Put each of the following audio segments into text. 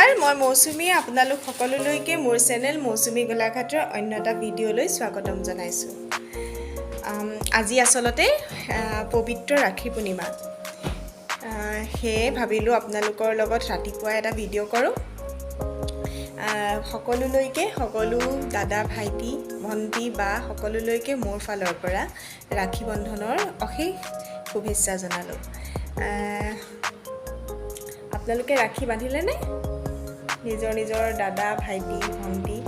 নমস্কাৰ মই মৌচুমী আপোনালোক সকলোলৈকে মোৰ চেনেল মৌচুমী গোলাঘাটৰ অন্য এটা ভিডিঅ'লৈ স্বাগতম জনাইছোঁ আজি আসলতে পবিত্ৰ ৰাখী পূৰ্ণিমা হে ভাবিলোঁ আপোনালোকৰ লগত ৰাতিপুৱা এটা ভিডিঅ' কৰোঁ সকলোলৈকে সকলো দাদা ভাইটি ভণ্টি বা সকলোলৈকে মোৰ ফালৰ পৰা ৰাখী বন্ধনৰ অশেষ শুভেচ্ছা জনালোঁ আপোনালোকে ৰাখী বান্ধিলে নে নিজৰ নিজৰ দাদা ভাইটি ভণ্টি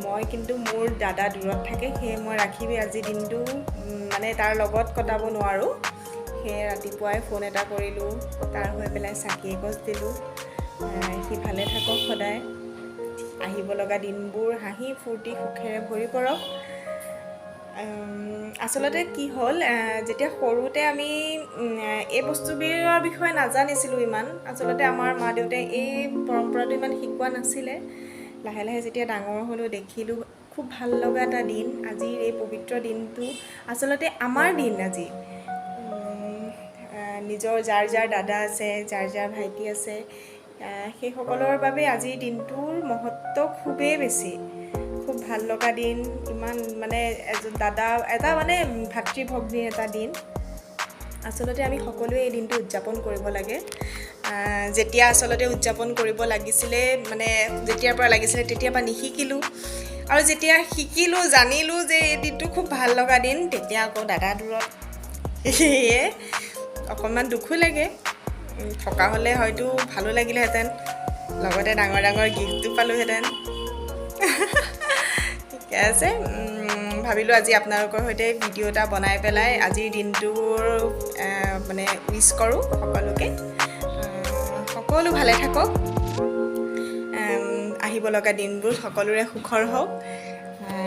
মই কিন্তু মোৰ দাদা দূৰত থাকে হে মই ৰাখী আজি দিনটো মানে তাৰ লগত কটাব নোৱাৰো হে ৰাতিপুৱাই ফোন এটা কৰিলোঁ তাৰ হৈ পেলাই চাকি এগছ দিলোঁ হি ভালে থাকক সদায় আহিব লগা দিনবোৰ হাঁহি ফূৰ্তি সুখেৰে ভৰি পৰক আসলতে কি হ'ল যেতিয়া সৰুতে আমি এই বস্তুবোৰৰ বিষয়ে নাজানিছিলোঁ ইমান আসলতে আমাৰ মা দেউতাই এই পৰম্পৰাটো ইমান শিকোৱা নাছিলে লাহে লাহে যেতিয়া ডাঙৰ হ'লোঁ দেখিলোঁ খুব ভাল লগা এটা দিন আজিৰ এই পবিত্ৰ দিনটো আসলতে আমাৰ দিন আজি নিজৰ যাৰ যাৰ দাদা আছে যাৰ যাৰ ভাইটি আছে সেইসকলৰ বাবে আজিৰ দিনটোৰ মহত্ব খুবেই বেছি খুব ভাল লগা দিন ইমান মানে দাদা এটা মানে ভাতৃ ভগ্নীৰ এটা দিন আসলতে আমি সকলোৱে এই দিনটো উদযাপন কৰিব লাগে যেতিয়া আসলতে উদযাপন কৰিব লাগিছিলে মানে যেতিয়াৰ পৰা লাগিছিলে তেতিয়াৰ পৰা নিশিকিলোঁ আৰু যেতিয়া শিকিলোঁ জানিলোঁ যে এই দিনটো খুব ভাল লগা দিন তেতিয়া আকৌ দাদা দূৰত সেয়ে অকণমান দুখো লাগে থকা হ'লে হয়তো ভালো লাগিলেহেঁতেন লগতে ডাঙৰ ডাঙৰ গিফ্টটো পালোঁহেঁতেন ঠিকে আছে ভাবিলোঁ আজি আপোনালোকৰ সৈতে ভিডিঅ' এটা বনাই পেলাই আজিৰ দিনটোৰ মানে উইচ কৰোঁ সকলোকে সকলো ভালে থাকক আহিব লগা দিনবোৰ সকলোৰে সুখৰ হওক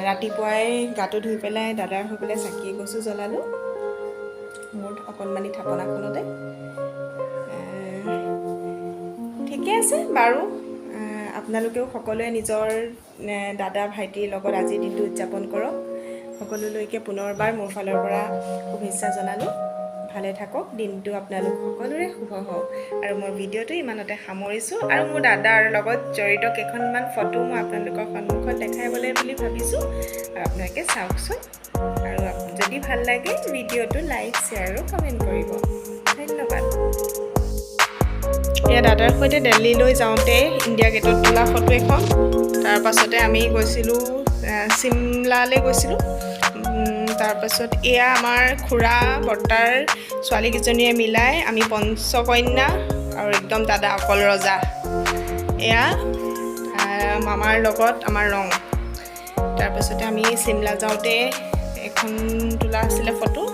ৰাতিপুৱাই গাটো ধুই পেলাই দাদাৰ হৈ পেলাই চাকি এগছো জ্বলালোঁ মোৰ অকণমানি থাপনাখনতে ঠিকে আছে বাৰু আপোনালোকেও সকলোৱে নিজৰ দাদা ভাইটিৰ লগত আজিৰ দিনটো উদযাপন কৰক সকলোলৈকে পুনৰবাৰ মোৰ ফালৰ পৰা শুভেচ্ছা জনালোঁ ভালে থাকক দিনটো আপোনালোক সকলোৰে শুভ হওক আৰু মই ভিডিঅ'টো ইমানতে সামৰিছোঁ আৰু মোৰ দাদাৰ লগত জড়িত কেইখনমান ফটো মই আপোনালোকৰ সন্মুখত দেখাবলৈ বুলি ভাবিছোঁ আৰু আপোনালোকে চাওকচোন আৰু যদি ভাল লাগে ভিডিঅ'টো লাইক শ্বেয়াৰ আৰু কমেণ্ট কৰিব ধন্যবাদ এয়া দাদাৰ সৈতে দিল্লীলৈ যাওঁতে ইণ্ডিয়া গেটত তোলা ফটো এখন তাৰ পাছতে আমি গৈছিলোঁ চিমলালৈ গৈছিলোঁ তাৰপাছত এয়া আমাৰ খুৰা বৰ্তাৰ ছোৱালীকেইজনীয়ে মিলাই আমি পঞ্চকন্যা আৰু একদম দাদা অকল ৰজা এয়া মামাৰ লগত আমাৰ ৰং তাৰপাছতে আমি চিমলা যাওঁতে এখন তোলা আছিলে ফটো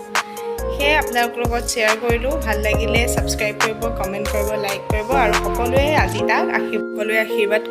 সেয়ে আপোনালোকৰ লগত শ্বেয়াৰ কৰিলোঁ ভাল লাগিলে ছাবস্ক্ৰাইব কৰিব কমেণ্ট কৰিব লাইক কৰিব আৰু সকলোৱে আজি তাক সকলোৱে আশীৰ্বাদ